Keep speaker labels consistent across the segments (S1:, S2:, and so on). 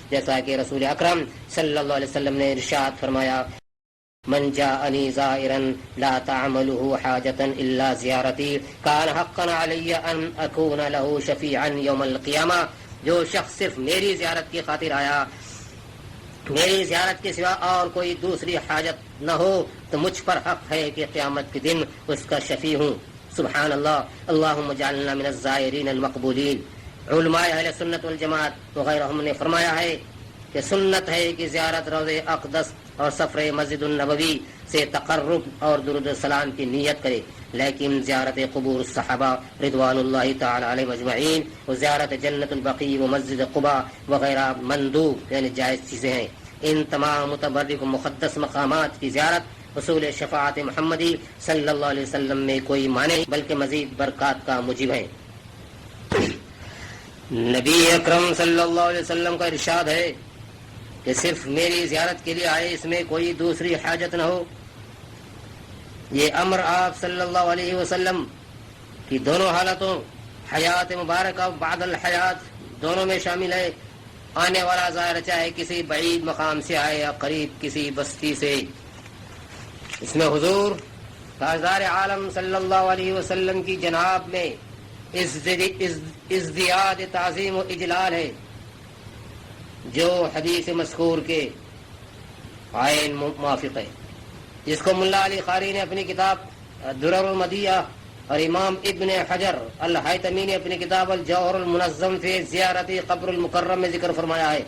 S1: جیسا کہ رسول اکرم صلی اللہ علیہ وسلم نے ارشاد فرمایا من جاءنی زائرا لا تعمله حاجة الا زیارتی کان حقا علی ان اکون له شفیعا یوم القیامہ، جو شخص صرف میری زیارت کی خاطر آیا، میری زیارت کے سوا اور کوئی دوسری حاجت نہ ہو، تو مجھ پر حق ہے کہ قیامت کے دن اس کا شفیع ہوں۔ سبحان اللہ، اللہم اجعلنا من الزائرین المقبولین۔ علماء اہل سنت والجماعت وغیرہ نے فرمایا ہے کہ سنت ہے کہ زیارت روض اقدس اور سفر مسجد النبوی سے تقرب اور درود السلام کی نیت کرے، لیکن زیارت قبور الصحابہ رضوان اللہ تعالی علیہم اجمعین و زیارت جنت البقیع و مسجد قباء وغیرہ مندوب یعنی جائز چیزیں ہیں۔ ان تمام متبرک و مقدس مقامات کی زیارت حصول شفاعت محمدی صلی اللہ علیہ وسلم میں کوئی معنی نہیں بلکہ مزید برکات کا موجب ہے۔ نبی اکرم صلی اللہ علیہ وسلم کا ارشاد ہے کہ صرف میری زیارت کے لیے آئے، اس میں کوئی دوسری حاجت نہ ہو۔ یہ امر آپ صلی اللہ علیہ وسلم کی دونوں حالتوں، حیات مبارکہ بعد الحیات، دونوں میں شامل ہے۔ آنے والا زائر چاہے کسی بعید مقام سے آئے یا قریب کسی بستی سے، اس میں حضور تاجدار عالم صلی اللہ علیہ وسلم کی جناب میں ازدیاد تعظیم و اجلال ہے، جو حدیث مذکور کے عین موافق ہے، جس کو ملا علی قاری نے اپنی کتاب درر المدیہ اور امام ابن حجر الحیتمی نے اپنی کتاب الجوہر المنظم فی زیارت قبر المکرم میں ذکر فرمایا ہے۔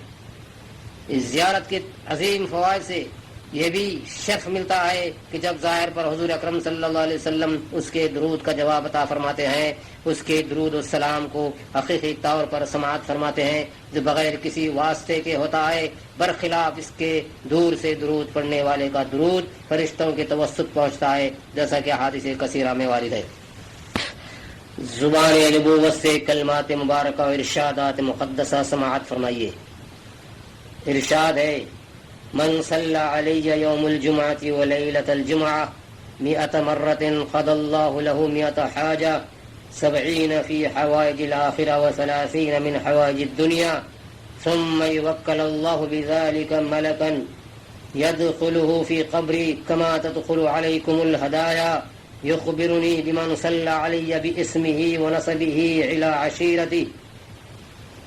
S1: اس زیارت کے عظیم فوائد سے یہ بھی شرف ملتا ہے کہ جب ظاہر پر حضور اکرم صلی اللہ علیہ وسلم اس کے درود کا جواب عطا فرماتے ہیں، اس کے درود و سلام کو حقیقی طور پر سماعت فرماتے ہیں، جو بغیر کسی واسطے کے ہوتا ہے، برخلاف اس کے دور سے درود پڑھنے والے کا درود فرشتوں کے توسط پہنچتا ہے، جیسا کہ حدیث کثیرہ میں وارد ہے۔ زبان نبوت سے کلمات مبارکہ و ارشادات مقدسہ سماعت فرمائیے۔ ارشاد ہے من صلی علی یوم الجمعة ولیلة الجمعة 100 مرة قضى الله له 100 حاجة 70 في حوائج الآخرة و30 من حوائج الدنيا ثم يوكل الله بذلك ملكا يدخله في قبري كما تدخل عليكم الهدايا يخبرني بمن صلى علي باسمه ونسبه إلى عشيرتي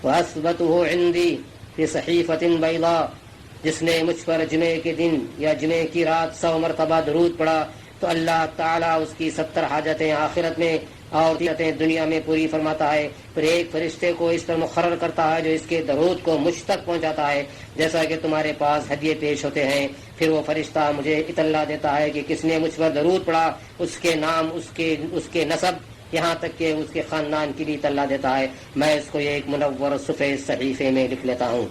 S1: وأثبته عندي في صحيفة بيضاء۔ جس نے مجھ پر جمعے کے دن یا جمعے کی رات 100 مرتبہ درود پڑھا تو اللہ تعالیٰ اس کی 70 حاجتیں آخرت میں اور 30 دنیا میں پوری فرماتا ہے، پھر ایک فرشتے کو اس پر مقرر کرتا ہے جو اس کے درود کو مجھ تک پہنچاتا ہے، جیسا کہ تمہارے پاس ہدیے پیش ہوتے ہیں۔ پھر وہ فرشتہ مجھے اطلاع دیتا ہے کہ کس نے مجھ پر درود پڑھا، اس کے نام، اس کے نسب، یہاں تک کہ اس کے خاندان کی بھی اطلاع دیتا ہے۔ میں اس کو ایک منور سفید صحیفے میں لکھ لیتا ہوں۔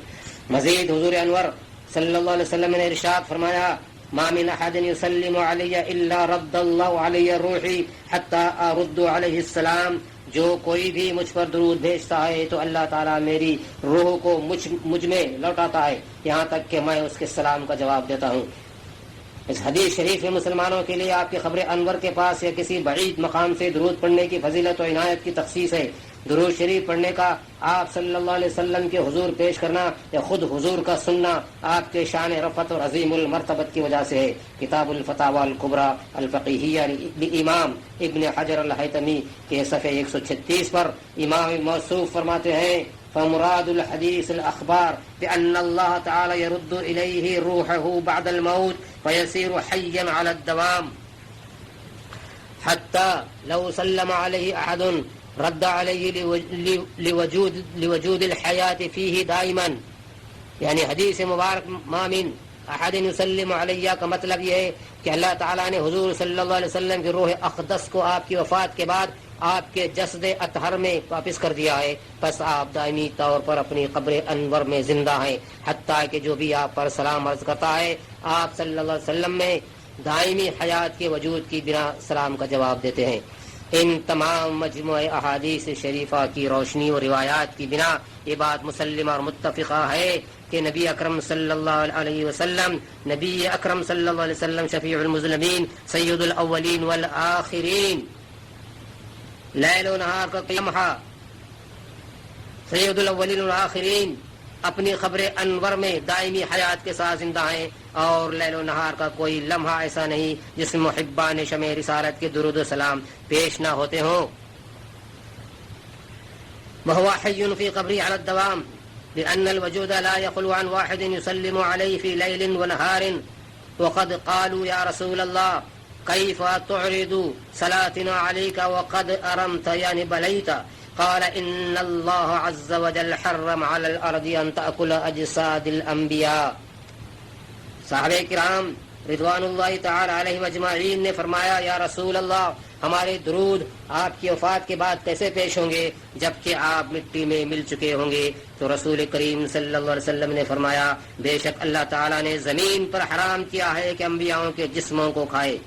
S1: مزید حضور انور صلی اللہ علیہ وسلم نے ارشاد فرمایا ما من احد يسلم علی الا رد اللہ علی روحی حتی ارد علیہ السلام۔ جو کوئی بھی مجھ پر درود بھیجتا ہے تو اللہ تعالیٰ میری روح کو مجھ میں لوٹاتا ہے، یہاں تک کہ میں اس کے سلام کا جواب دیتا ہوں۔ اس حدیث شریف میں مسلمانوں کے لیے آپ کے قبر انور کے پاس یا کسی بعید مقام سے درود پڑھنے کی فضیلت و عنایت کی تخصیص ہے۔ درود شریف پڑھنے کا آپ صلی اللہ علیہ وسلم کے حضور پیش کرنا یا خود حضور کا سننا آپ کے شان رفعت اور عظیم المرتبت کی وجہ سے ہے۔ کتاب الفتاوی الکبریٰ الفقیہیہ امام ابن حجر الحیتمی کے صفحے 136 پر امام موصوف فرماتے ہیں فمراد الحدیث الاخبار بأن اللہ تعالی يرد الیہ روحہ بعد الموت فیصیر حیا علی الدوام حتی لو سلم علیہ احد رد علیہ لوجود الحیات فیہ دائما۔ یعنی حدیث مبارک ما من احد یسلم علیہ کا مطلب یہ ہے کہ اللہ تعالیٰ نے حضور صلی اللہ علیہ وسلم کی روح اقدس کو آپ کی وفات کے بعد آپ کے جسد اطہر میں واپس کر دیا ہے، پس آپ دائمی طور پر اپنی قبر انور میں زندہ ہیں، حتیٰ کہ جو بھی آپ پر سلام عرض کرتا ہے آپ صلی اللہ علیہ وسلم میں دائمی حیات کے وجود کی بنا سلام کا جواب دیتے ہیں۔ ان تمام مجموعہ احادیث شریفہ کی روشنی اور روایات کی بنا یہ بات مسلمہ اور متفقہ ہے کہ نبی اکرم صلی اللہ علیہ وسلم شفیع المذنبین سید الاولین والآخرین، لیل و نہار کا قیامہ، سید الاولین والآخرین، اپنی قبر انور میں دائمی حیات کے ساتھ زندہ ہیں، اور لیل و نہار کا کوئی لمحہ ایسا نہیں جس میں محبان شمع رسالت کے درود و سلام پیش نہ ہوتے ہوں۔ وهو حي في قبره على الدوام، لأن الوجود لا يخلو عن واحد يسلم عليه في ليل ونهار. وقد قالوا يا رسول الله كيف تعرض صلاتنا عليك وقد أرمت يعني بليت؟ قال إن الله عز وجل حرم على الأرض أن تأكل أجساد الأنبياء۔ صحابہ کرام رضوان اللہ تعالی علیہ اجمعین نے فرمایا، یا رسول اللہ، ہمارے درود آپ کی وفات کے بعد کیسے پیش ہوں گے جبکہ آپ مٹی میں مل چکے ہوں گے؟ تو رسول کریم صلی اللہ علیہ وسلم نے فرمایا، بے شک اللہ تعالیٰ نے زمین پر حرام کیا ہے کہ انبیاءوں کے جسموں کو کھائے۔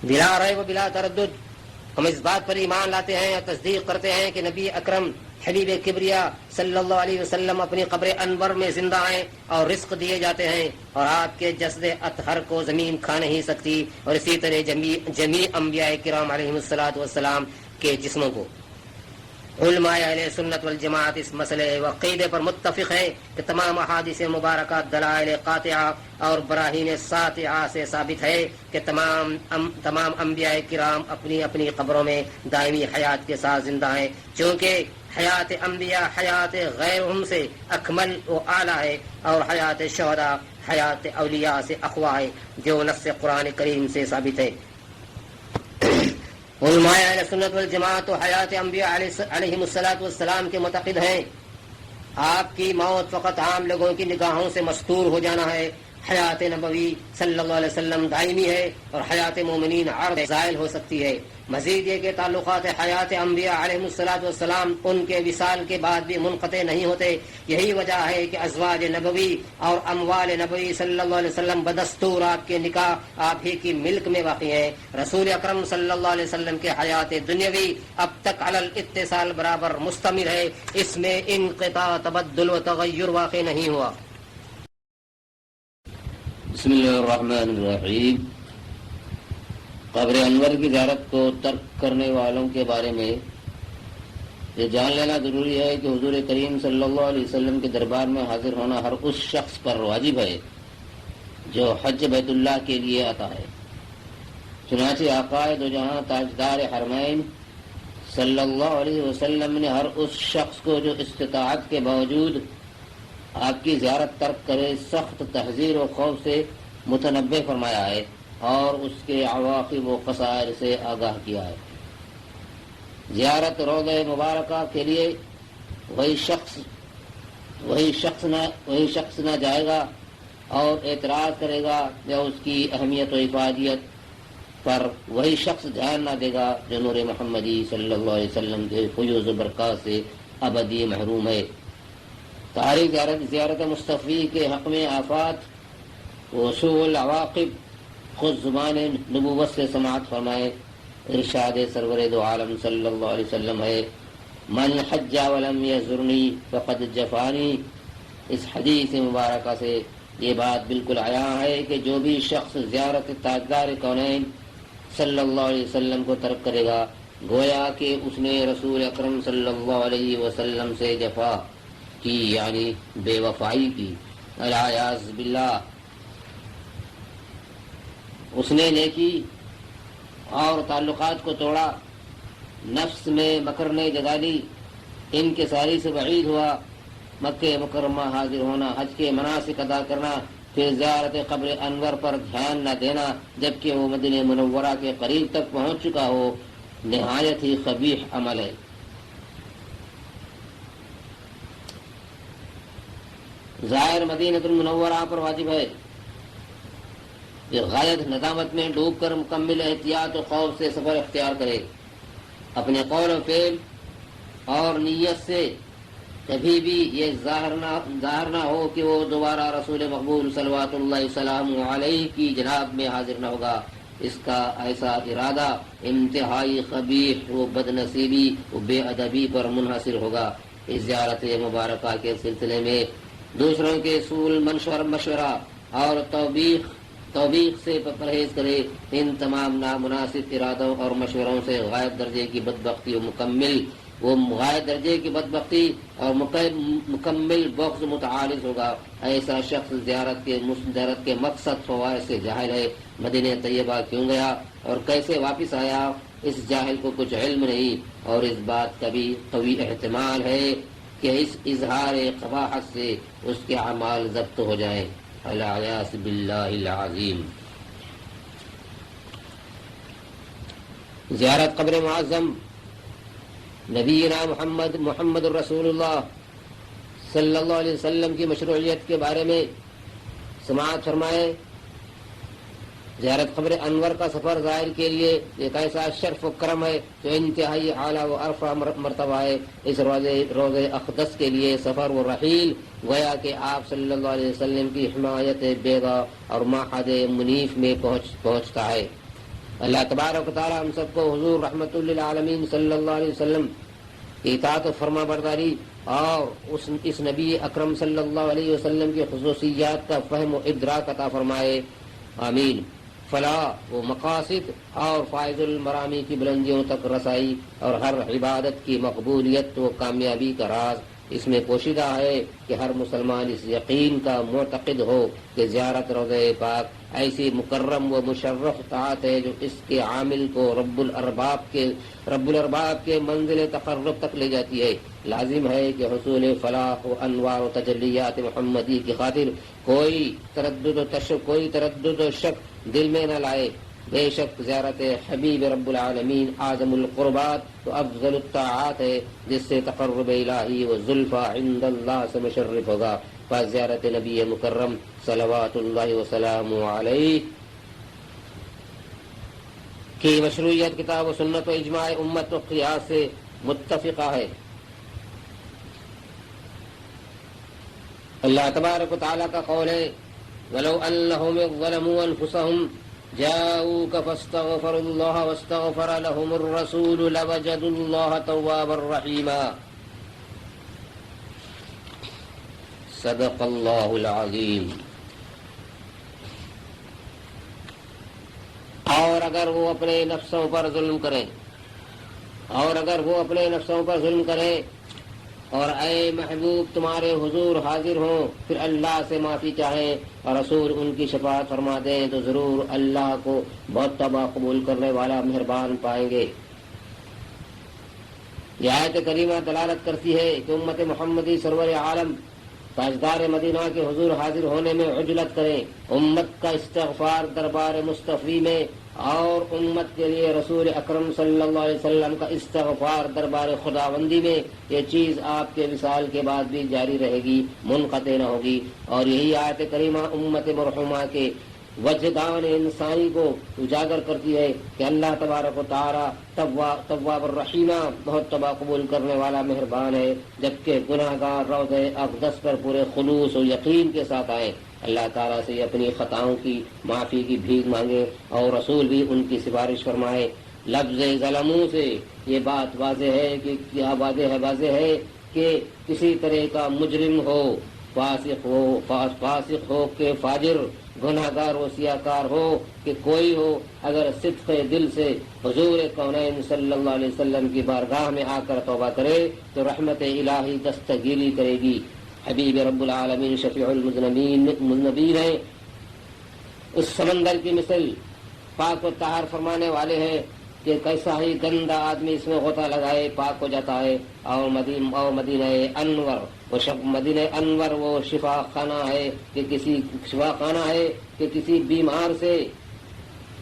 S1: بلا ریب و بلا تردد ہم اس بات پر ایمان لاتے ہیں اور تصدیق کرتے ہیں کہ نبی اکرم حبیب کبریا صلی اللہ علیہ وسلم اپنی قبر انور میں زندہ ہیں اور رزق دیے جاتے ہیں، اور آپ کے جسد اطہر کو زمین کھا نہیں سکتی، اور اسی طرح جمیع انبیاء کرام علیہ الصلوۃ والسلام کے جسموں کو۔ علماء اہل سنت والجماعت اس مسئلے و عقیدے پر متفق ہیں کہ تمام احادیث مبارکہ دلائل قاطعہ اور براہین ساطعہ سے ثابت ہے کہ تمام انبیاء کرام اپنی اپنی قبروں میں دائمی حیات کے ساتھ زندہ ہیں، چونکہ حیات انبیاء حیات غیرہم سے اکمل و اعلیٰ ہے، اور حیات شہداء حیات اولیاء سے اقویٰ ہے، جو نص قرآن کریم سے ثابت ہے۔ علماء اہل سنت والجماعت و حیات انبیاء علیہم الصلوۃ والسلام کے معتقد ہیں، آپ کی موت فقط عام لوگوں کی نگاہوں سے مستور ہو جانا ہے، حیات نبوی صلی اللہ علیہ وسلم دائمی ہے، اور حیات مومنین عرض زائل ہو سکتی ہے۔ مزید یہ کہ تعلقات حیات انبیاء علیہم الصلوۃ والسلام ان کے وصال کے بعد بھی منقطع نہیں ہوتے۔ یہی وجہ ہے کہ ازواج نبوی اور اموال نبوی صلی اللہ علیہ وسلم بدستور آپ کے نکاح آپ ہی کی ملک میں واقع ہیں۔ رسول اکرم صلی اللہ علیہ وسلم کے حیات دنیاوی اب تک علی الاتصال برابر مستمر ہے، اس میں انقطاع تبدل و تغیر واقع نہیں ہوا۔
S2: بسم اللہ الرحمن الرحیم۔ قبر انور کی زیارت کو ترک کرنے والوں کے بارے میں یہ جان لینا ضروری ہے کہ حضور کریم صلی اللہ علیہ وسلم کے دربار میں حاضر ہونا ہر اس شخص پر واجب ہے جو حج بیت اللہ کے لیے آتا ہے۔ چنانچہ آقا دو جہاں تاجدار حرمین صلی اللہ علیہ وسلم نے ہر اس شخص کو جو استطاعت کے باوجود آپ کی زیارت ترک کرے سخت تحذیر و خوف سے متنبہ فرمایا ہے اور اس کے عواقب و خسائر سے آگاہ کیا ہے۔ زیارت روضہ مبارکہ کے لیے وہی شخص نہ جائے گا اور اعتراض کرے گا یا اس کی اہمیت و افادیت پر وہی شخص دھیان نہ دے گا جو نور محمدی صلی اللہ علیہ وسلم کے فیوز و برکات سے ابدی محروم ہے۔ تاریخ زیارت مصطفی کے حق میں آفات و سوء العواقب خود زبان نبوت سے سماعت فرمائے۔ ارشاد سرور دو عالم صلی اللہ علیہ وسلم ہے، من حج ولم یزرنی فقد جفانی۔ اس حدیث مبارکہ سے یہ بات بالکل عیاں ہے کہ جو بھی شخص زیارت تاجدار کونین صلی اللہ علیہ وسلم کو ترک کرے گا گویا کہ اس نے رسول اکرم صلی اللہ علیہ وسلم سے جفا کی، یعنی بے وفائی کی، العیاذ باللہ۔ اس نے نیکی اور تعلقات کو توڑا، نفس میں مکر نے جگا لی، انکساری سے بعید ہوا، مکہ مکرمہ حاضر ہونا، حج کے مناسک ادا کرنا، پھر زیارت قبر انور پر دھیان نہ دینا جبکہ وہ مدینہ منورہ کے قریب تک پہنچ چکا ہو، نہایت ہی قبیح عمل ہے۔ ظاہر مدینہ المنورہ پر واجب ہے کہ غایت ندامت میں ڈوب کر مکمل احتیاط و خوف سے سفر اختیار کرے، اپنے قول و فعل اور نیت سے کبھی بھی یہ ظاہر نہ ہو کہ وہ دوبارہ رسول مقبول صلوات اللہ وسلم علیہ کی جناب میں حاضر نہ ہوگا۔ اس کا ایسا ارادہ انتہائی قبیح و بد نصیبی و بے ادبی پر منحصر ہوگا۔ اس زیارت مبارکہ کے سلسلے میں دوسروں کے سول مشورہ اور توبیخ سے پرہیز کرے۔ ان تمام نامناسب ارادوں اور مشوروں سے غائب درجے کی بدبختی و مکمل وہ غایت درجے کی بدبختی اور مکمل بغض متعارض ہوگا۔ ایسا شخص زیارت کے مقصد فوائد سے جاہل ہے۔ مدینہ طیبہ کیوں گیا اور کیسے واپس آیا، اس جاہل کو کچھ علم نہیں، اور اس بات کا بھی قوی احتمال ہے کہ اس اظہار قباحت سے اس کے اعمال ضبط ہو جائیں۔ الیاس باللہ العظیم۔ زیارت قبر معظم نبینا محمد الرسول اللہ صلی اللہ علیہ وسلم کی مشروعیت کے بارے میں سماعت فرمائے۔ زیارت قبر انور کا سفر ظاہر کے لیے ایک ایسا شرف و کرم ہے جو انتہائی اعلیٰ و عرفہ مرتبہ ہے۔ اس روز اقدس کے لیے سفر و رحیل گویا کہ آپ صلی اللہ علیہ وسلم کی حمایت بیضا اور معہد منیف میں پہنچتا ہے۔ اللہ تبارک و تعالی ہم سب کو حضور رحمت للعالمین صلی اللہ علیہ وسلم کی اطاعت و فرما برداری اور اس نبی اکرم صلی اللہ علیہ وسلم کی خصوصیات کا فہم و ادراک عطا فرمائے، آمین۔ فلاح و مقاصد اور فائز المرامی کی بلندیوں تک رسائی اور ہر عبادت کی مقبولیت و کامیابی کا راز اس میں پوشیدہ ہے کہ ہر مسلمان اس یقین کا معتقد ہو کہ زیارت روضہ پاک ایسی مکرم و مشرف طاعت ہے جو اس کے عامل کو رب الارباب کے منزل تقرب تک لے جاتی ہے۔ لازم ہے کہ حصول فلاح و انوار و تجلیات محمدی کی خاطر کوئی تردد و شک دل میں نہ لائے۔ بے شک زیارت حبیب رب العالمین اعظم القربات و افضل الطاعات ہے، جس سے تقرب الہی و زلفى عند اللہ سے مشرف ہوگا۔ پس زیارت نبی مکرم صلوات اللہ وسلام علیہ کی مشروعیت کتاب و سنت و اجماع امت و قیاس سے متفقہ ہے۔ اللہ تبارک و تعالیٰ کا قول ہے وَلَوْ أَنَّهُمْ إِذْ ظَلَمُوا أَنفُسَهُمْ جَاءُوكَ فَاسْتَغْفَرُوا اللَّهَ وَاسْتَغْفَرَ لَهُمُ الرَّسُولُ لَوَجَدُوا اللَّهَ تَوَّابًا رَحِيمًا۔ صدق اللہ العظیم۔ اور اگر وہ اپنے نفسوں پر ظلم کریں اور اے محبوب تمہارے حضور حاضر ہوں، پھر اللہ سے معافی چاہیں اور رسول ان کی شفاعت فرما دیں تو ضرور اللہ کو بہت توبہ قبول کرنے والا مہربان پائیں گے۔ یہ آیت کریمہ دلالت کرتی ہے کہ امت محمدی سرور عالم تاجدار مدینہ کے حضور حاضر ہونے میں عجلت کریں، امت کا استغفار دربار مصطفی میں اور امت کے لیے رسول اکرم صلی اللہ علیہ وسلم کا استغفار دربار خداوندی میں، یہ چیز آپ کے وصال کے بعد بھی جاری رہے گی، منقطع نہ ہوگی۔ اور یہی آیت کریمہ امت مرحومہ کے وجدان انسانی کو اجاگر کرتی ہے کہ اللہ تبارک و تعالی تواب الرحیمہ بہت توبہ قبول کرنے والا مہربان ہے، جبکہ گناہ گار روضہ اقدس پر پورے خلوص و یقین کے ساتھ آئے، اللہ تعالیٰ سے اپنی خطاؤں کی معافی کی بھیک مانگے اور رسول بھی ان کی سفارش فرمائے۔ لفظ ظلموں سے یہ بات واضح ہے کہ کسی طرح کا مجرم ہو، فاسق ہو کہ فاجر، گناہ گار و سیاکار ہو کہ کوئی ہو، اگر صدق دل سے حضور کونین صلی اللہ علیہ وسلم کی بارگاہ میں آ کر توبہ کرے تو رحمت الہی دستگیری کرے گی۔ حبیب رب العالمین شفیع المذنبین ہیں، اس سمندر کی مثل پاک و طاہر فرمانے والے ہیں کہ کیسا ہی گندا آدمی اس میں غوطہ لگائے پاک ہو جاتا ہے۔ اور مدینہ انور وہ شفا خانہ ہے کہ کسی بیمار سے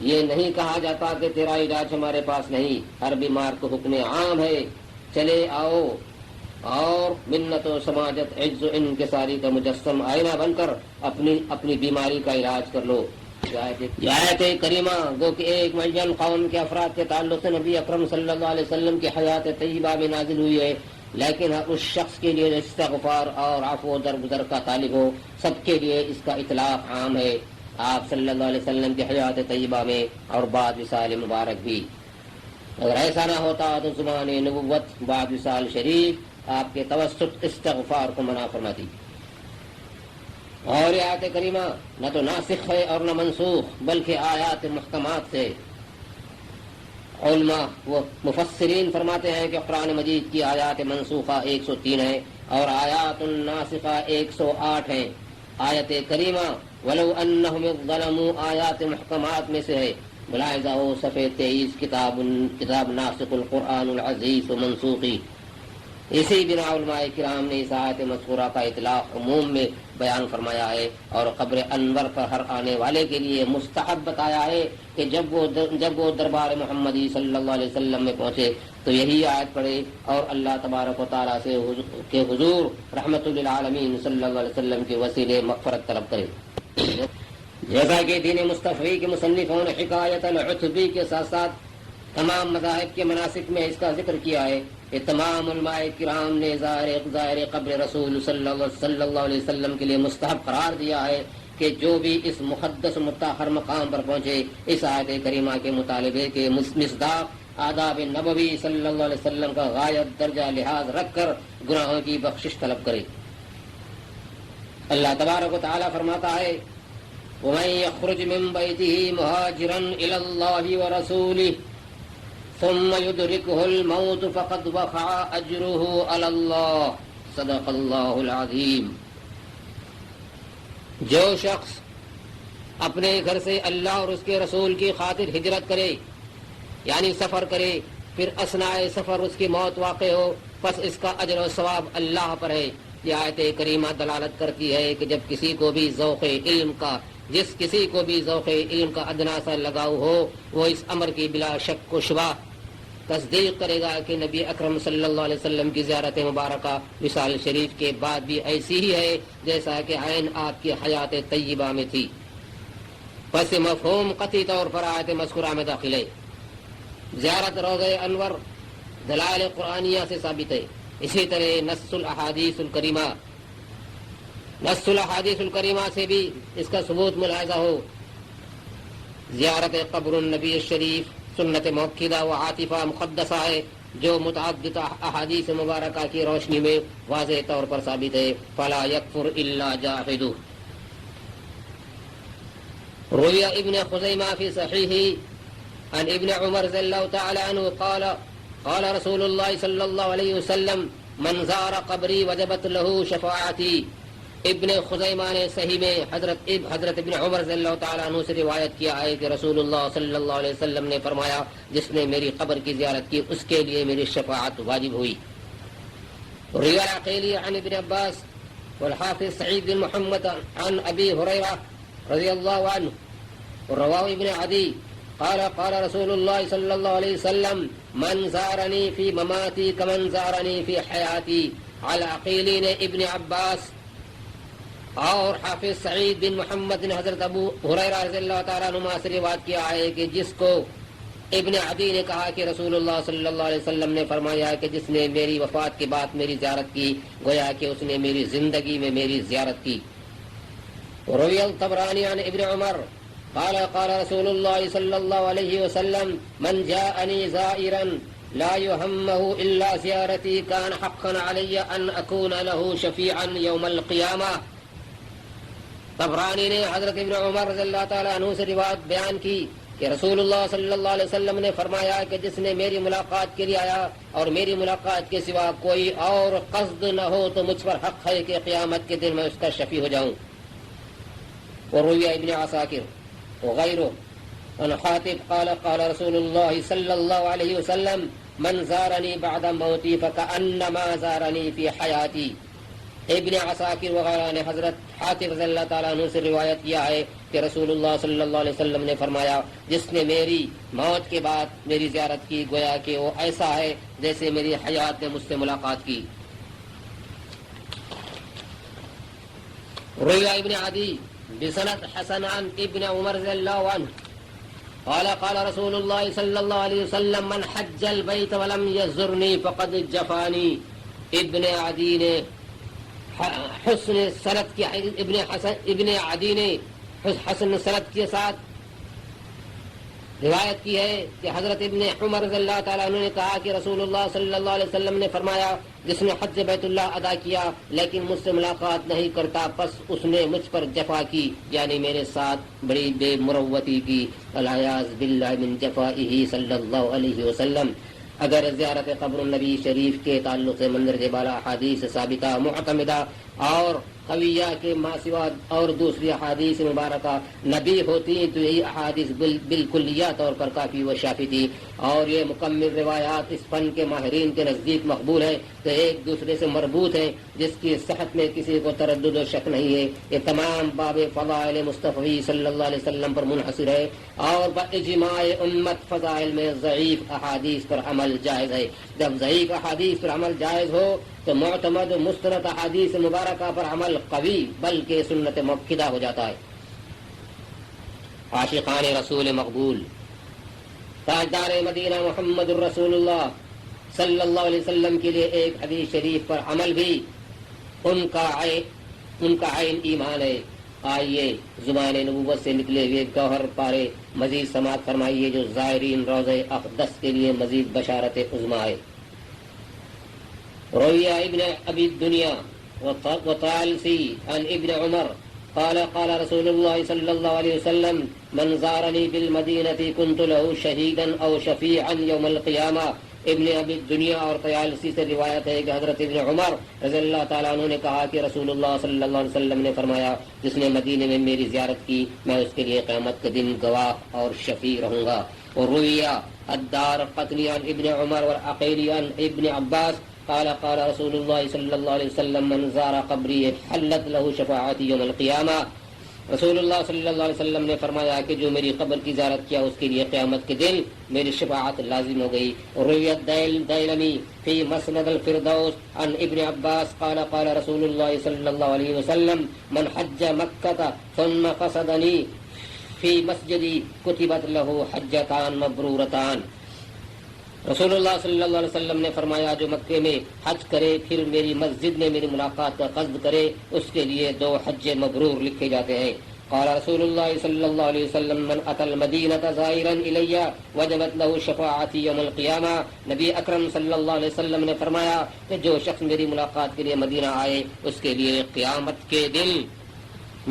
S2: یہ نہیں کہا جاتا کہ تیرا علاج ہمارے پاس نہیں، ہر بیمار کو حکم عام ہے چلے آؤ اور منت و سماجت عجز و انکساری کا مجسم آئینہ بن کر اپنی بیماری کا علاج کر لو۔ یہ آیت کریمہ گو کہ ایک معین قوم کے افراد کے تعلق سے نبی اکرم صلی اللہ علیہ وسلم کی حیات طیبہ میں نازل ہوئی ہے، لیکن اس شخص کے لیے استغفار اور عفو و درگزر کا طالب ہو، سب کے لیے اس کا اطلاق عام ہے، آپ صلی اللہ علیہ وسلم کی حیات طیبہ میں اور بعد وصال مبارک بھی۔ اگر ایسا نہ ہوتا تو زمان نبوت بعد وصال شریف آپ کے توسط استغفار کو منع فرماتی۔ اور یہ آیت کریمہ نہ تو ناسخ ہے اور نہ منسوخ، بلکہ آیات محکمات سے علماء و مفسرین فرماتے ہیں کہ قرآن مجید کی آیات منسوخہ 103 ہیں اور آیات الناسخہ 108 ہیں. آیت کریمہ ولو انہم ظلموا آیات محکمات میں سے ہے. ملاحظہ ہو صفحہ 23 کتاب ناسخ القرآن العزیز و منسوخی. اسی بنا علماء کرام نے اس آیت مذکورہ کا اطلاق عموم میں بیان فرمایا ہے اور قبر انور پر ہر آنے والے کے لیے مستحب بتایا ہے کہ جب وہ دربار محمدی صلی اللہ علیہ وسلم میں پہنچے تو یہی آیت پڑھے اور اللہ تبارک و تعالیٰ سے کہ حضور رحمت للعالمین صلی اللہ علیہ وسلم کے وسیلے مغفرت طلب کرے. جیسا کہ دین مصطفی کے مصنفوں نے حکایت العتبی کے ساتھ ساتھ تمام مذاہب کے مناسک میں اس کا ذکر کیا ہے کہ تمام علماء کرام نے ظاہر قبر رسول صلی اللہ علیہ وسلم کے لیے مستحب قرار دیا ہے کہ جو بھی اس مقدس مطہر مقام پر پہنچے اس آیت کریمہ کے مطالبے کے مصداق آداب نبوی صلی اللہ علیہ وسلم کا غایت درجہ لحاظ رکھ کر گناہوں کی بخشش طلب کرے. اللہ تبارک و تعالیٰ فرماتا ہے وَمَن يَخْرُجْ مِن بَيْتِهِ مُهَاجِرًا إِلَى اللَّهِ وَرَسُولِهِ ثُمَّ يُدْرِكُهُ الْمَوْتُ فَقَدْ وَقَعَ أَجْرُهُ عَلَى اللَّهِ صدق اللہ العظیم. جو شخص اپنے گھر سے اللہ اور اس کے رسول کی خاطر ہجرت کرے یعنی سفر کرے پھر اثناء سفر اس کی موت واقع ہو پس اس کا اجر و ثواب اللہ پر ہے. یہ آیت کریمہ دلالت کرتی ہے کہ جب کسی کو بھی ذوق علم کا ادنا سا لگاؤ ہو وہ اس امر کی بلا شک و شبہ تصدیق کرے گا کہ نبی اکرم صلی اللہ علیہ وسلم کی زیارت مبارکہ وصال شریف کے بعد بھی ایسی ہی ہے جیسا کہ عین آپ کی حیات طیبہ میں تھی. پس مفہوم قطعی طور پر آیت مذکورہ میں داخل ہے. زیارت روضہ انور دلائل قرآنیہ سے ثابت ہے. اسی طرح نص الحادیث الکریمہ سے بھی اس کا ثبوت ملاحظہ ہو. زیارت قبر النبی الشریف سنت موقدہ و عاطفہ مقدسہ ہے جو متعدد احادیث مبارکہ کی روشنی میں واضح طور پر ثابت ہے. فلا یکفر الا جاحد. روی ابن خزیمہ فی صحیح عن ابن عمر رضی اللہ تعالی عنہ قال رسول اللہ صلی اللہ علیہ وسلم من زار قبری وجبت له شفاعتی. ابن خزیمہ نے صحیح میں حضرت ابن عمر رضی اللہ تعالیٰ عنہ سے روایت کیا ہے کہ رسول اللہ صلی اللہ علیہ وسلم نے فرمایا جس نے میری قبر کی زیارت کی اس کے لیے میری شفاعت واجب ہوئی. روی العقیلی عن ابن عباس والحافظ سعید بن محمد عن ابی ہریرہ رضی اللہ عنہ ورواه ابن عدی قال رسول اللہ صلی اللہ علیہ وسلم من زارنی فی مماتی کمن زارنی فی حیاتی. العقیلی نے ابن عباس اور حافظ سعید بن محمد نے حضرت ابو ہریرہ رضی اللہ تعالیٰ عنہ سے روایت کیا ہے کہ جس کو ابن عدی نے کہا کہ رسول اللہ صلی اللہ علیہ وسلم نے فرمایا کہ جس نے میری وفات کے بعد میری زیارت کی گویا کہ اس نے میری زندگی میں میری زیارت کی. روی الطبرانی عن ابن عمر قال رسول اللہ صلی اللہ علیہ وسلم من جاءنی زائرا لا يهمه الا زیارتی کان حقا علی ان اکون له شفیعا یوم القیامہ. طبرانی نے حضرت ابن عمر رضی اللہ تعالیٰ عنہ سے روایت بیان کی کہ رسول اللہ صلی اللہ علیہ وسلم نے فرمایا کہ جس نے میری ملاقات کے لیے آیا اور میری ملاقات کے سوا کوئی اور قصد نہ ہو تو مجھ پر حق ہے کہ قیامت کے دن میں اس کا شفیع ہو جاؤں. وروی ابن عساکر وغیرہ عن حاتب قال رسول اللہ صلی اللہ علیہ وسلم من زارنی بعد موتی فکأنما زارنی فی حیاتی. ابن عساکر وغیرہ نے حضرت حاتب رضی اللہ تعالیٰ عنہ سے روایت کیا ہے کہ رسول اللہ صلی اللہ علیہ وسلم نے فرمایا جس نے میری موت کے بعد میری زیارت کی گویا کہ وہ ایسا ہے جیسے میری حیات نے مجھ سے ملاقات کی. روی ابن عدی بسند حسن عن ابن عمر رضی اللہ عنہ قال رسول اللہ صلی اللہ علیہ وسلم من حج البیت ولم یزرنی فقد جفانی. ابن عدی نے حسن سند کی ابن عدی نے حسن سند کے ساتھ روایت کی ہے کہ حضرت ابن عمر رضی اللہ تعالیٰ عنہ نے کہا کہ رسول اللہ صلی اللہ علیہ وسلم نے فرمایا جس نے حج بیت اللہ ادا کیا لیکن مجھ سے ملاقات نہیں کرتا پس اس نے مجھ پر جفا کی، یعنی میرے ساتھ بڑی بے مروتی کی، الیاذ باللہ من جفائہ صلی اللہ علیہ وسلم۔ اگر زیارت قبر النبی شریف کے تعلق سے مندرجہ بالا احادیث ثابتہ معتمدہ اور قویہ کے ما سوا اور دوسری احادیث مبارکہ نبی ہوتی تو یہی احادیث بالکلیہ طور پر کافی و شافی تھی، اور یہ مکمل روایات اس فن کے ماہرین کے نزدیک مقبول ہیں تو ایک دوسرے سے مربوط ہیں، جس کی صحت میں کسی کو تردد و شک نہیں ہے۔ یہ تمام باب فضائل مصطفی صلی اللہ علیہ وسلم پر منحصر ہے، اور باجماع امت فضائل میں ضعیف احادیث پر عمل جائز ہے۔ جب ضعیف احادیث پر عمل جائز ہو تو معتمد مستند احادیث مبارکہ پر عمل قوی بلکہ سنت مؤکدہ ہو جاتا ہے۔ عاشقان رسول مقبول، تاجدار مدینہ محمد الرسول اللہ صلی اللہ علیہ وسلم کے لیے ایک حدیث شریف پر عمل بھی ان کا عین ایمان ہے۔ آئیے زبان نبوت سے نکلے ہوئے گوہر پارے مزید سماعت فرمائیے جو زائرین روضہ اقدس کے لیے مزید بشارت عظمی ہے۔ روی ابن ابی الدنیا وطالسی عن ابن عمر قال قال رسول اللہ صلی اللہ علیہ وسلم من زارنی بالمدینة كنت له شہیدا او شفیعا یوم القیامہ۔ ابن ابی الدنیا اور طیالسی سے روایت ہے کہ حضرت ابن عمر رضی اللہ تعالیٰ عنہ نے کہا کہ رسول اللہ صلی اللہ علیہ وسلم نے فرمایا جس نے مدینے میں میری زیارت کی میں اس کے لیے قیامت کے دن گواہ اور شفیع رہوں گا۔ اور رویہ الدار قطنی عن ابن عمر والعقیلی عن ابن عباس قال قال رسول اللہ صلی اللہ علیہ وسلم من زار قبری حلت له شفاعتی یوم القیامہ۔ رسول اللہ صلی اللہ علیہ وسلم نے فرمایا کہ جو میری قبر کی زیارت کیا اس کے لیے قیامت کے دن میری شفاعت لازم ہو گئی۔ رویت دیلمی فی مسند الفردوس عن ابن عباس قال قال رسول اللہ صلی اللہ علیہ وسلم من حج مکہ ثم قصدنی فی مسجدی کتبت له حجتان مبرورتان۔ رسول اللہ صلی اللہ علیہ وسلم نے فرمایا جو مکے میں حج کرے پھر میری مسجد میں میری ملاقات کا قصد کرے اس کے لیے 2 حج مبرور لکھے جاتے ہیں۔ قال رسول اللہ صلی اللہ علیہ وسلم من اتى المدینة زائرا الی وجبت له شفاعتی یوم القیامہ۔ نبی اکرم صلی اللہ علیہ وسلم نے فرمایا کہ جو شخص میری ملاقات کے لیے مدینہ آئے اس کے لیے قیامت کے دن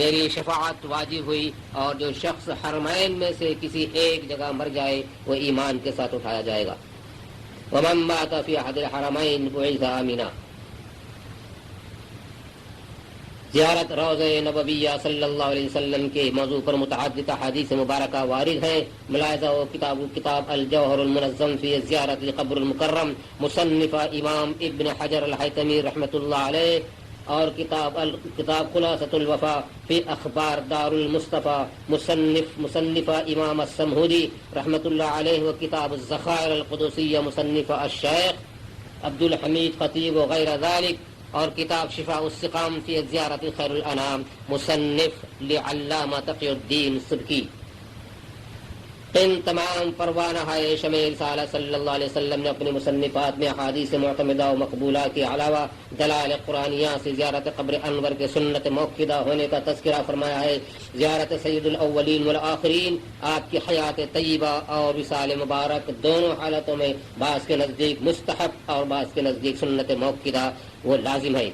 S2: میری شفاعت واجب ہوئی، اور جو شخص حرمین میں سے کسی ایک جگہ مر جائے وہ ایمان کے ساتھ اٹھایا جائے گا۔ ومن مات في احد الحرمين بعث آمنا۔ زیارت روضہ نبویہ صلی اللہ علیہ وسلم کے موضوع پر متعدد احادیث مبارکہ وارد ہیں۔ ملاحظہ و کتاب الجوہر المنظم فی زیارت قبر المکرم مصنف امام ابن حجر الحیتمی رحمۃ اللہ علیہ، اور کتاب خلاصۃ الوفا فی اخبار دار المصطفیٰ مصنف امام السمہودی رحمۃ اللہ علیہ، و کتاب الذخائر القدسیہ مصنف الشیخ عبد الحمید خطیب وغیرہ ذالک، اور کتاب شفاء السقام فی زیارت خیر الانام مصنف لعلامہ تقی الدین سبکی۔ ان تمام پروانہ ہے شمع رسالہ صلی اللہ علیہ وسلم نے اپنی مصنفات میں احادیث معتمدہ و مقبولہ کے علاوہ دلائل قرآنیہ سے زیارت قبر انور کے سنت موقدہ ہونے کا تذکرہ فرمایا ہے۔ زیارت سید الاولین والآخرین آپ کی حیات طیبہ اور وصال مبارک دونوں حالتوں میں بعض کے نزدیک مستحب اور بعض کے نزدیک سنت موقدہ وہ لازم ہے۔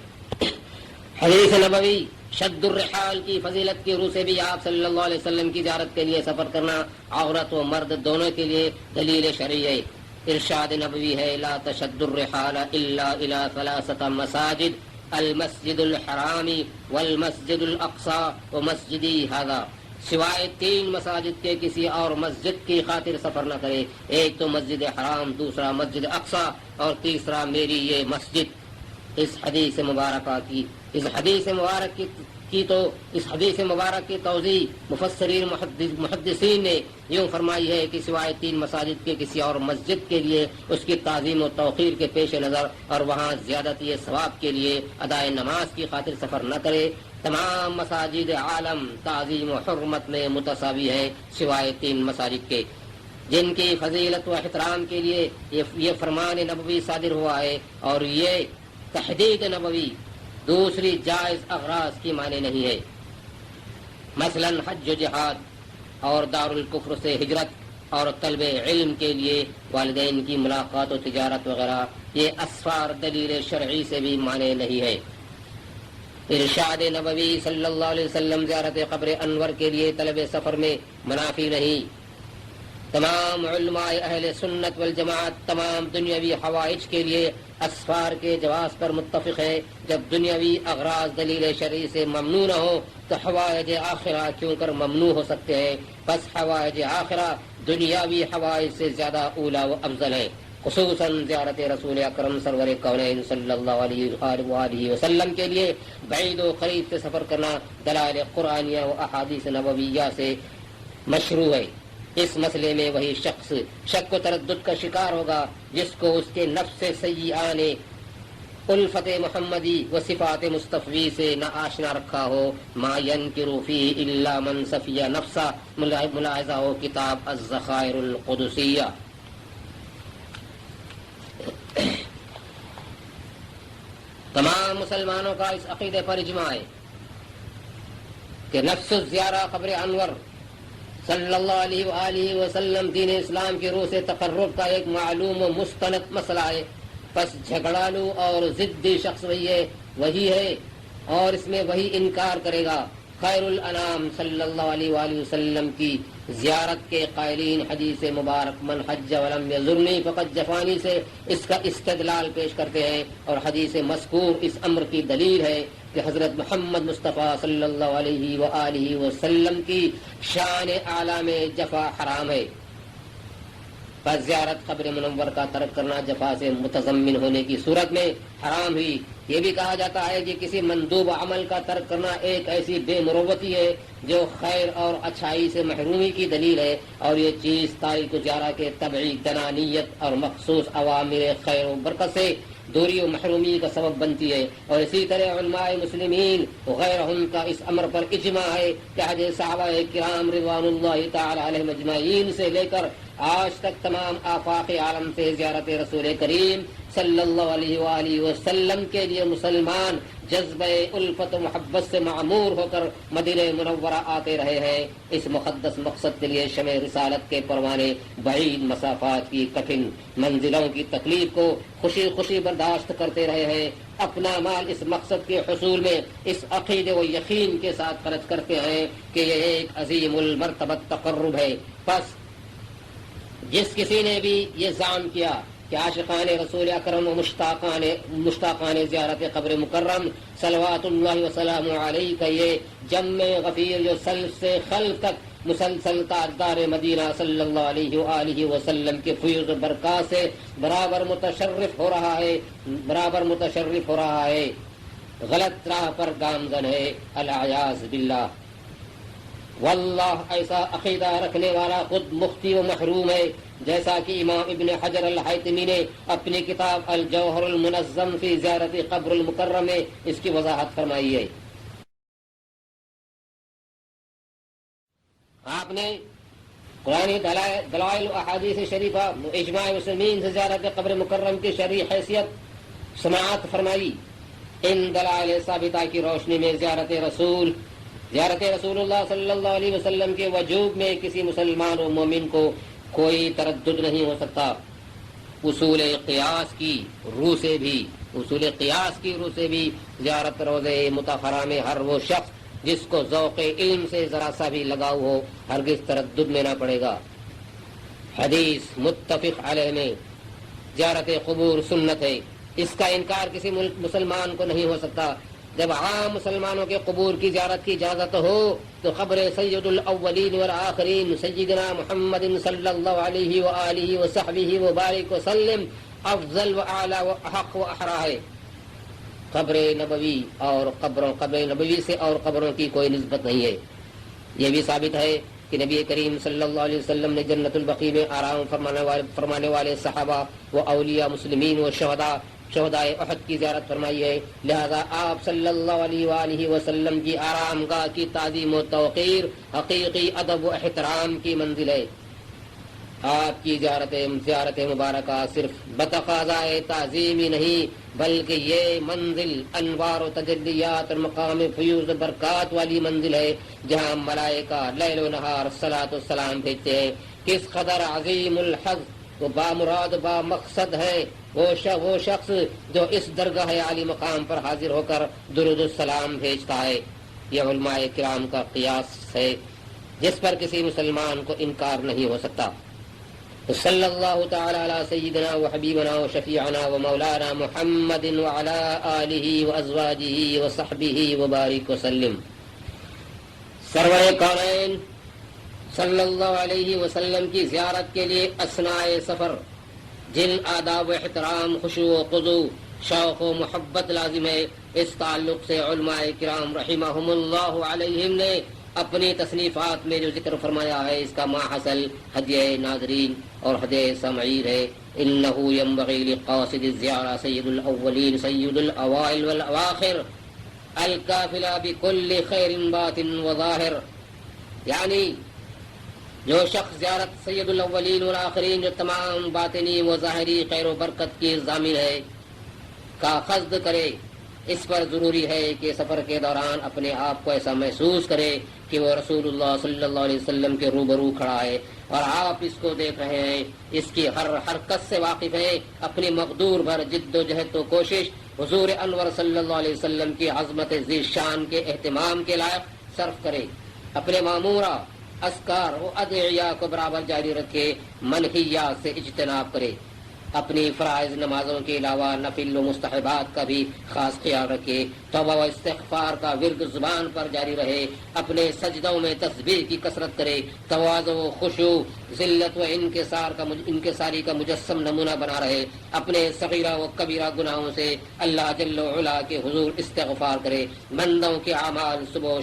S2: حدیث نبوی شد الرحال کی فضیلت کی روح سے بھی آپ صلی اللہ علیہ وسلم کی زیارت کے لیے سفر کرنا عورت و مرد دونوں کے لیے دلیل شرعی ہے۔ ارشاد نبوی ہے لا تشد الرحال الا الى 3 مساجد المسجد الحرام والمسجد الاقصى ومسجدی هذا، سوائے 3 مساجد کے کسی اور مسجد کی خاطر سفر نہ کرے، ایک تو مسجد حرام، دوسرا مسجد اقصی، اور تیسرا میری یہ مسجد۔ اس حدیث مبارک کی توضیح مفسرین محدثین نے یوں فرمائی ہے کہ سوائے 3 مساجد کے کسی اور مسجد کے لیے اس کی تعظیم و توقیر کے پیش نظر اور وہاں زیادتی ثواب کے لیے ادائے نماز کی خاطر سفر نہ کرے۔ تمام مساجد عالم تعظیم و حرمت میں متساوی ہے سوائے 3 مساجد کے، جن کی فضیلت و احترام کے لیے یہ فرمان نبوی صادر ہوا ہے، اور یہ تحدید نبوی دوسری جائز اغراض کی معنی نہیں ہے۔ مثلا حج و جہاد اور دار الکفر سے ہجرت اور طلب علم کے لیے والدین کی ملاقات و تجارت وغیرہ، یہ اسفار دلیل شرعی سے بھی مانے نہیں ہے۔ ارشاد نبوی صلی اللہ علیہ وسلم زیارت قبر انور کے لیے طلب سفر میں منافی نہیں۔ تمام علماء اہل سنت والجماعت تمام دنیاوی حوائج کے لیے اسفار کے جواز پر متفق ہے۔ جب دنیاوی اغراض دلیل شرعی سے ممنوع نہ ہو تو حوائج آخرہ کیوں کر ممنوع ہو سکتے ہیں؟ بس حوائج آخرہ دنیاوی حوائج سے زیادہ اولا و افضل ہے، خصوصاً زیارت رسول اکرم سرور کونین صلی اللہ علیہ وآلہ وسلم کے لیے بعید و قریب سے سفر کرنا دلائل قرآنیہ و احادیث نبویہ سے مشروع ہے۔ اس مسئلے میں وہی شخص شک و تردد کا شکار ہوگا جس کو اس کے نفس سیئہ نے الفت محمدی و صفات مصطفی سے نہ آشنا رکھا ہو۔ ما ینکر فیہ الا من صفی نفسہ، ملاحظہ ہو کتاب الذخائر القدسیہ۔ تمام مسلمانوں کا اس عقیدے پر اجماع ہے کہ نفس الزیارہ قبر انور صلی اللہ علیہ وآلہ وسلم دین اسلام کی روح سے تقرب کا ایک معلوم و مستند مسئلہ ہے۔ پس جھگڑالو اور ضدی شخص وہی ہے اور اس میں وہی انکار کرے گا۔ خیر الانام صلی اللہ علیہ وآلہ وسلم کی زیارت کے قائلین حدیث مبارک من حج ولم یزرنی فقد جفانی سے اس کا استدلال پیش کرتے ہیں، اور حدیث مذکور اس امر کی دلیل ہے کہ حضرت محمد مصطفیٰ صلی اللہ علیہ وآلہ وسلم کی شان اعلیٰ میں جفا حرام ہے۔ پس زیارت قبر منور کا ترک کرنا جفا سے متضمن ہونے کی صورت میں حرام ہوئی۔ یہ بھی کہا جاتا ہے کہ کسی مندوب عمل کا ترک کرنا ایک ایسی بے مروتی ہے جو خیر اور اچھائی سے محرومی کی دلیل ہے، اور یہ چیز تاریک زیارہ کے طبعی دنانیت اور مخصوص عوامر خیر و برکت سے دوری و محرومی کا سبب بنتی ہے۔ اور اسی طرح علماء مسلمین وغیرہم کا اس امر پر اجماع ہے کہ حضرت صحابہ کرام رضوان اللہ تعالی علیہم اجمعین سے لے کر آج تک تمام آفاق عالم سے زیارت رسول کریم صلی اللہ علیہ وآلہ وسلم کے لیے مسلمان جذبہ الفت و محبت سے معمور ہو کر مدینہ منورہ آتے رہے ہیں۔ اس مقدس مقصد کے لیے شمع رسالت کے پروانے بعید مسافات کی کٹھن منزلوں کی تکلیف کو خوشی خوشی برداشت کرتے رہے ہیں۔ اپنا مال اس مقصد کے حصول میں اس عقیدے و یقین کے ساتھ خرچ کرتے ہیں کہ یہ ایک عظیم المرتبت تقرب ہے۔ پس جس کسی نے بھی یہ زعم کیا کہ عاشقان رسول اکرم و مشتاقان زیارت قبر مکرم صلوات اللہ وسلام علیہ کا یہ جم غفیر جو سلف سے خلف تک مسلسل تاجدار مدینہ صلی اللہ علیہ وآلہ وسلم کے فیض برکات سے برابر متشرف ہو رہا ہے، غلط راہ پر گامزن ہے، العیاذ باللہ۔ واللہ ایسا عقیدہ رکھنے والا خود مختی و محروم ہے، جیسا کہ امام ابن حجر الحیتمی نے اپنی کتاب الجوہر المنظم فی زیارت قبر المکرم میں اس کی وضاحت فرمائی ہے۔ آپ نے قرآن دلائل و احادیث شریفہ اجماع مسلمین سے زیارت قبر مکرم کی شرعی حیثیت سماعت فرمائی۔ ان دلائل ثابتہ کی روشنی میں زیارت رسول اللہ صلی اللہ علیہ وسلم کے وجوب میں کسی مسلمان و مومن کو کوئی تردد نہیں ہو سکتا۔ اصول قیاس کی روح سے بھی زیارت روضہ مطہرہ میں ہر وہ شخص جس کو ذوق علم سے ذرا سا بھی لگاؤ ہو ہرگز تردد میں نہ پڑے گا۔ حدیث متفق علیہ میں زیارت قبور سنت ہے، اس کا انکار کسی مسلمان کو نہیں ہو سکتا۔ جب عام مسلمانوں کے قبور کی زیارت کی اجازت ہو تو قبر سید الاولین والآخرین سیدنا محمد صلی اللہ علیہ وآلہ وصحبہ وبارک وسلم افضل و اعلی و احق و احرا ہے۔ قبر نبوی سے اور قبروں کی کوئی نسبت نہیں ہے۔ یہ بھی ثابت ہے کہ نبی کریم صلی اللہ علیہ وسلم نے جنت البقیع میں آرام فرمانے والے صحابہ و اولیاء مسلمین و شہدائے احد کی زیارت فرمائی ہے، لہذا آپ صلی اللہ علیہ وآلہ وسلم کی آرام گاہ کی تعظیم و توقیر حقیقی ادب و احترام کی منزل ہے۔ آپ کی زیارت مبارکہ صرف بتقاضائے تعظیم ہی نہیں بلکہ یہ منزل انوار و تجلیات اور مقام فیوز و برکات والی منزل ہے، جہاں ملائکہ لیل و نہار صلاۃ و سلام بھیجتے ہیں کس قدر عظیم الحظ و بامراد با مقصد ہے وہ شخص جو اس درگاہ عالی مقام پر حاضر ہو کر درود السلام بھیجتا ہے. یہ علماء کرام کا قیاس ہے جس پر کسی مسلمان کو انکار نہیں ہو سکتا. صلی اللہ تعالی علی سیدنا و حبیبنا و شفیعنا و مولانا محمد وعلی آلہ و ازواجہ و صحبہ و بارک وسلم. سرور کونین صلی اللہ علیہ وسلم کی زیارت کے لیے اثناء سفر جن آداب و احترام، خشوع و خضوع، شوق و محبت لازم ہے، اس تعلق سے علماء کرام رحمہم اللہ علیہم نے اپنی تصنیفات میں جو ذکر فرمایا ہے اس کا ماحصل ہدیہ ناظرین اور ہدیہ سمعیر ہے. انہ ینبغی لقاصد الزیارہ سید الاولین سید الاوائل والأواخر الکافلہ بکل خیر باطن و ظاہر. یعنی جو شخص زیارت سید الاولین والآخرین جو تمام باطنی و ظاہری خیر و برکت کی ضامن ہے کا قصد کرے، اس پر ضروری ہے کہ سفر کے دوران اپنے آپ کو ایسا محسوس کرے کہ وہ رسول اللہ صلی اللہ علیہ وسلم کے روبرو کھڑا ہے اور آپ اس کو دیکھ رہے ہیں، اس کی ہر حرکت سے واقف ہے. اپنی مقدور بھر جد و جہد و کوشش حضور انور صلی اللہ علیہ وسلم کی عظمت ذی شان کے اہتمام کے لائق صرف کرے. اپنے معمورہ اذکار و ادعیہ کو برابر جاری رکھے، منہیات سے اجتناب کرے. اپنی فرائض نمازوں کے علاوہ نفل و مستحبات کا بھی خاص خیال رکھے. توبہ و استغفار کا ورد زبان پر جاری رہے. اپنے سجدوں میں تسبیح کی کثرت کرے. تواضع و خشوع، ذلت و انکساری کا مجسم نمونہ بنا رہے. اپنے صغیرہ و کبیرہ گناہوں سے اللہ جل و علا کے حضور استغفار کرے. بندوں کے اعمال صبح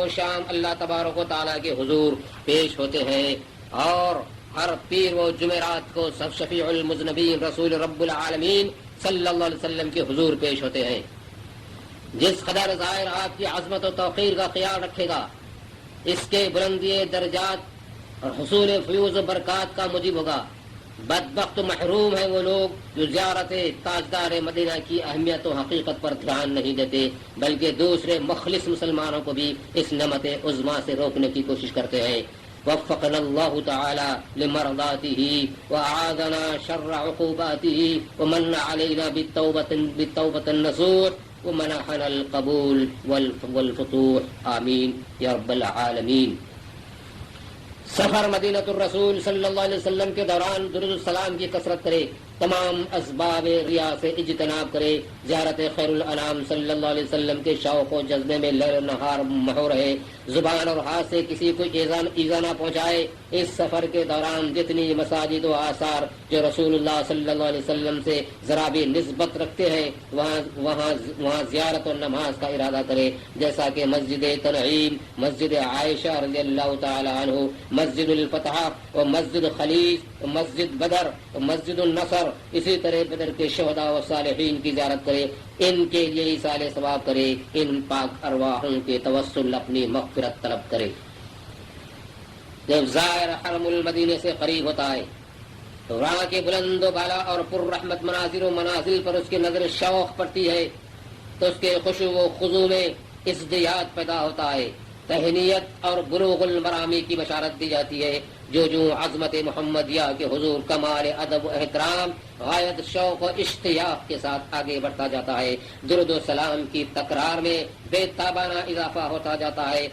S2: و شام اللہ تبارک و تعالیٰ کے حضور پیش ہوتے ہیں اور ہر پیر و جمعرات کو سب شفیع المذنبین رسول رب العالمین صلی اللہ علیہ وسلم کے حضور پیش ہوتے ہیں. جس قدر ظاہر آپ کی عظمت و توقیر کا خیال رکھے گا، اس کے بلندی درجات اور حصول فیوز و برکات کا موجب ہوگا. بدبخت و محروم ہیں وہ لوگ جو زیارت تاجدار مدینہ کی اہمیت و حقیقت پر دھیان نہیں دیتے، بلکہ دوسرے مخلص مسلمانوں کو بھی اس نعمت عظمیٰ سے روکنے کی کوشش کرتے ہیں. وفقنا اللہ تعالی لمرضاته وأعاذنا شر عقوباته ومن علينا بالتوبة النصوح ومنحنا القبول والفتوح آمین یا رب العالمین. سفر مدینۃ الرسول صلی اللہ علیہ وسلم کے دوران درود السلام کی کثرت کرے. تمام اسباب ریا سے اجتناب کرے. زیارت خیر الانام صلی اللہ علیہ وسلم کے شوق و جذبے میں لیل و نہار محو رہے. زبان اور ہاتھ سے کسی کو ایذا نہ پہنچائے. اس سفر کے دوران جتنی مساجد و آثار جو رسول اللہ صلی اللہ علیہ وسلم سے ذرا بھی نسبت رکھتے ہیں وہاں زیارت و نماز کا ارادہ کرے. جیسا کہ مسجد تنعیم، مسجد عائشہ رضی اللہ تعالی عنہ، مسجد الفتح و مسجد خلیج و مسجد بدر و مسجد النصر، اسی طرح بدر کے شہداء و صالحین کی زیارت کرے. ان کے لیے ایصال ثواب کرے. ان پاک ارواحوں کے توسل اپنی مغفرت طلب کرے. جب زائر حرم المدینے سے قریب ہوتا ہے تو وہاں کے بلند و بالا اور پر رحمت مناظر و منازل پر اس کی نظر شوق پڑتی ہے تو اس کے خشوع و خضوع میں ازدیاد پیدا ہوتا ہے. تہنیت اور بلوغ المرامی کی بشارت دی جاتی ہے. جو عظمت محمدیہ کے حضور کمال ادب و احترام غایت شوق و اشتیاق کے ساتھ آگے بڑھتا جاتا ہے. درود و سلام کی تکرار میں بے تابانہ اضافہ ہوتا جاتا ہے.